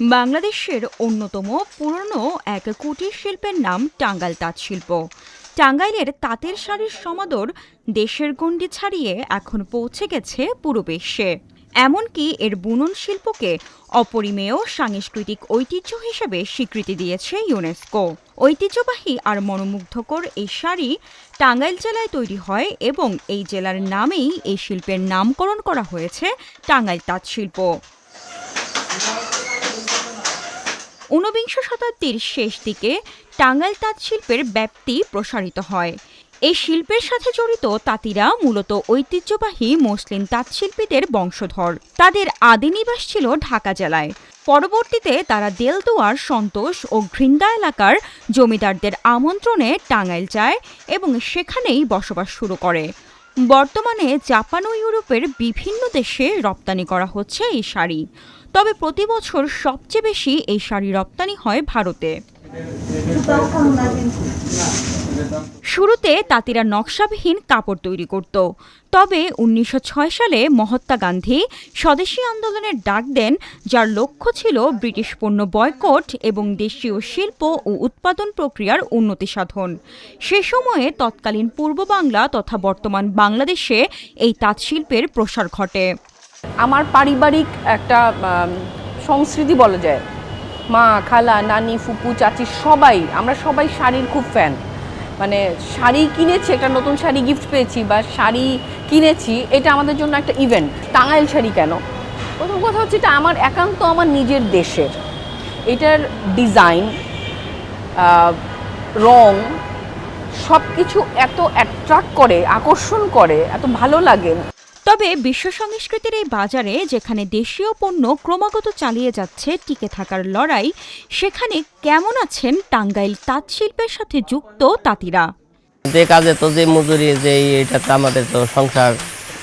বাংলাদেশের অন্যতম পুরনো এক কুটির শিল্পের নাম টাঙ্গাইল তাঁত শিল্প। টাঙ্গাইলের তাঁতের শাড়ির সমাদর দেশের গণ্ডি ছাড়িয়ে এখন পৌঁছে গেছে পুরো বিশ্বে। এমনকি এর বুনন শিল্পকে অপরিমেয় সাংস্কৃতিক ঐতিহ্য হিসেবে স্বীকৃতি দিয়েছে ইউনেস্কো। ঐতিহ্যবাহী আর মনোমুগ্ধকর এই শাড়ি টাঙ্গাইল জেলায় তৈরি হয় এবং এই জেলার নামেই এই শিল্পের নামকরণ করা হয়েছে টাঙ্গাইল তাঁত শিল্প। ঊনবিংশ শতাব্দীর শেষ দিকে টাঙ্গাইল তাঁত শিল্পের ব্যাপ্তি প্রসারিত হয়। এই শিল্পের সাথে জড়িত তাঁতিরা মূলত ঐতিহ্যবাহী মসলিন তাঁতশিল্পীদের বংশধর। তাদের আদি নিবাস ছিল ঢাকা জেলায়। পরবর্তীতে তারা দেলদুয়ার, সন্তোষ ও ঘৃন্দা এলাকার জমিদারদের আমন্ত্রণে টাঙ্গাইল যায় এবং সেখানেই বসবাস শুরু করে। বর্তমানে জাপান ও ইউরোপের বিভিন্ন দেশে রপ্তানি করা হচ্ছে এই শাড়ি। তবে প্রতি বছর সবচেয়ে বেশি এই শাড়ি রপ্তানি হয় ভারতে। শুরুতে তাঁতিরা নকশাবিহীন কাপড় তৈরি করত। তবে 1906 সালে মহাত্মা গান্ধী স্বদেশী আন্দোলনের ডাক দেন, যার লক্ষ্য ছিল ব্রিটিশ পণ্য বয়কট এবং দেশীয় শিল্প ও উৎপাদন প্রক্রিয়ার উন্নতি সাধন। সে সময়ে তৎকালীন পূর্ব বাংলা তথা বর্তমান বাংলাদেশে এই তাঁত শিল্পের প্রসার ঘটে। আমার পারিবারিক একটা সংস্কৃতি বলা যায়। মা, খালা, নানি, ফুপু, চাচি আমরা সবাই শাড়ির খুব ফ্যান। মানে শাড়ি কিনেছি, একটা নতুন শাড়ি গিফট পেয়েছি বা শাড়ি কিনেছি, এটা আমাদের জন্য একটা ইভেন্ট। টাঙ্গাইল শাড়ি কেন? প্রথম কথা হচ্ছে এটা আমার একান্ত আমার নিজের দেশের। এটার ডিজাইন, রং, সব কিছু এত অ্যাট্রাক্ট করে, আকর্ষণ করে, এত ভালো লাগে। তবে বিশ্ব সংস্কৃতির এই বাজারে যেখানে দেশীয় পণ্য ক্রমাগত চালিয়ে যাচ্ছে টিকে থাকার লড়াই, সেখানে কেমন আছেন টাঙ্গাইল তাঁত শিল্পের সাথে যুক্ত তাঁতিরা? যে কাজে তো যে মজুরি, যে এটাতে আমাদের তো সংসার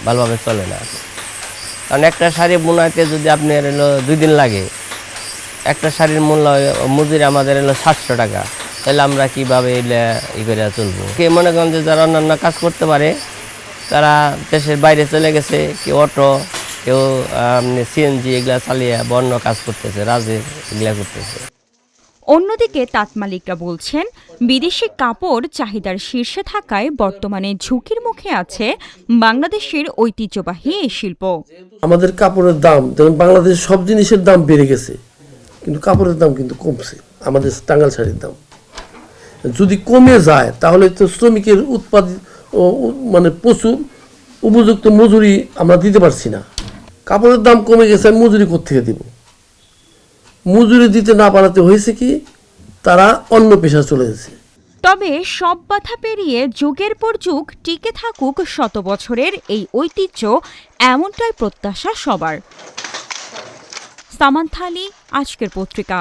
ভালোভাবে চলে না। কারণ একটা শাড়ি বোনাতে যদি আপনার 2 দিন লাগে, একটা শাড়ির মূল্য মজুরি আমাদের 700 টাকা, তাহলে আমরা কীভাবে ই করে চলবো? কে মনে করেন যে যারা অন্যান্য কাজ করতে পারে তারা দেশের বাইরে চলে গেছে, কেউ অটো, কেউ সিএনজি এগুলা চালিয়ে বন্য কাজ করতেছে, রাজের এগুলা করতেছে। অন্যদিকে তাঁত মালিকরা বলছেন, বিদেশি কাপড় চাহিদার শীর্ষে থাকায় বর্তমানে ঝুঁকির মুখে আছে বাংলাদেশের ঐতিহ্যবাহী এই শিল্প। আমাদের কাপড়ের দাম, যেমন বাংলাদেশের সব জিনিসের দাম বেড়ে গেছে, কিন্তু কাপড়ের দাম কিন্তু কমছে। আমাদের টাঙ্গাইল শাড়ির দাম যদি কমে যায় তাহলে তো শ্রমিকের মানে প্রচুর উপযুক্ত মজুরি আমরা দিতে পারছি না। কাপড়ের দাম কমে গেছে, আমি মজুরি কোত্থেকে দিব? মজুরি দিতে না পারাতে হয়েছে কি, তারা অন্য পেশা চলে গেছে। তবে সব বাধা পেরিয়ে যুগের পর যুগ টিকে থাকুক শত বছরের এই ঐতিহ্য, এমনটাই প্রত্যাশা সবার। সামান্থা আলী, আজকের পত্রিকা।